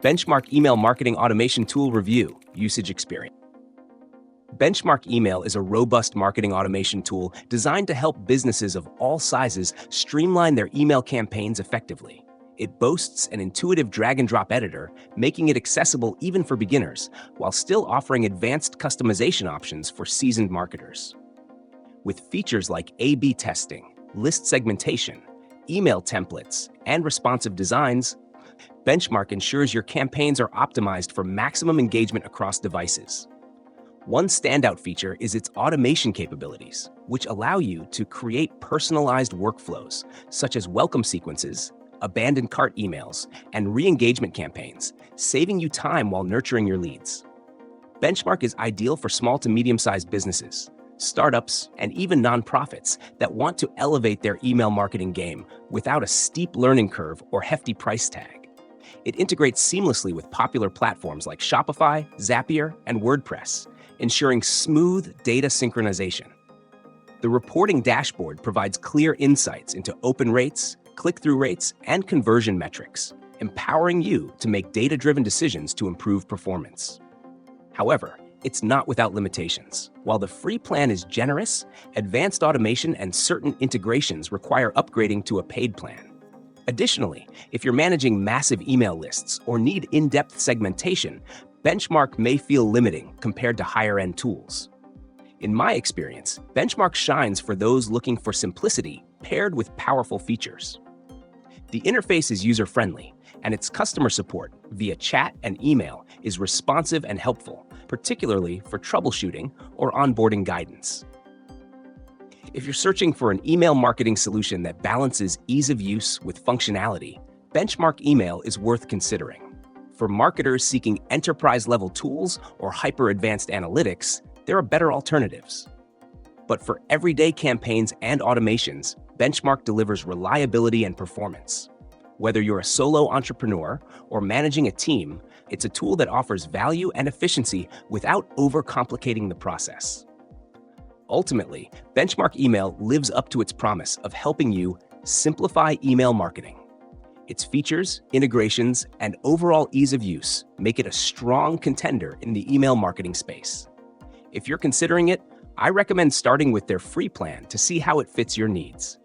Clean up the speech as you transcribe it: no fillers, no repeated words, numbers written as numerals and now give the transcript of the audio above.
Benchmark Email Marketing Automation Tool Review, Usage Experience. Benchmark Email is a robust marketing automation tool designed to help businesses of all sizes streamline their email campaigns effectively. It boasts an intuitive drag-and-drop editor, making it accessible even for beginners, while still offering advanced customization options for seasoned marketers. With features like A/B testing, list segmentation, email templates, and responsive designs, Benchmark ensures your campaigns are optimized for maximum engagement across devices. One standout feature is its automation capabilities, which allow you to create personalized workflows, such as welcome sequences, abandoned cart emails, and re-engagement campaigns, saving you time while nurturing your leads. Benchmark is ideal for small to medium-sized businesses, startups, and even nonprofits that want to elevate their email marketing game without a steep learning curve or hefty price tag. It integrates seamlessly with popular platforms like Shopify, Zapier, and WordPress, ensuring smooth data synchronization. The reporting dashboard provides clear insights into open rates, click-through rates, and conversion metrics, empowering you to make data-driven decisions to improve performance. However, it's not without limitations. While the free plan is generous, advanced automation and certain integrations require upgrading to a paid plan. Additionally, if you're managing massive email lists or need in-depth segmentation, Benchmark may feel limiting compared to higher-end tools. In my experience, Benchmark shines for those looking for simplicity paired with powerful features. The interface is user-friendly, and its customer support via chat and email is responsive and helpful, particularly for troubleshooting or onboarding guidance. If you're searching for an email marketing solution that balances ease of use with functionality, Benchmark Email is worth considering. For marketers seeking enterprise-level tools or hyper-advanced analytics, there are better alternatives. But for everyday campaigns and automations, Benchmark delivers reliability and performance. Whether you're a solo entrepreneur or managing a team, it's a tool that offers value and efficiency without overcomplicating the process. Ultimately, Benchmark Email lives up to its promise of helping you simplify email marketing. Its features, integrations, and overall ease of use make it a strong contender in the email marketing space. If you're considering it, I recommend starting with their free plan to see how it fits your needs.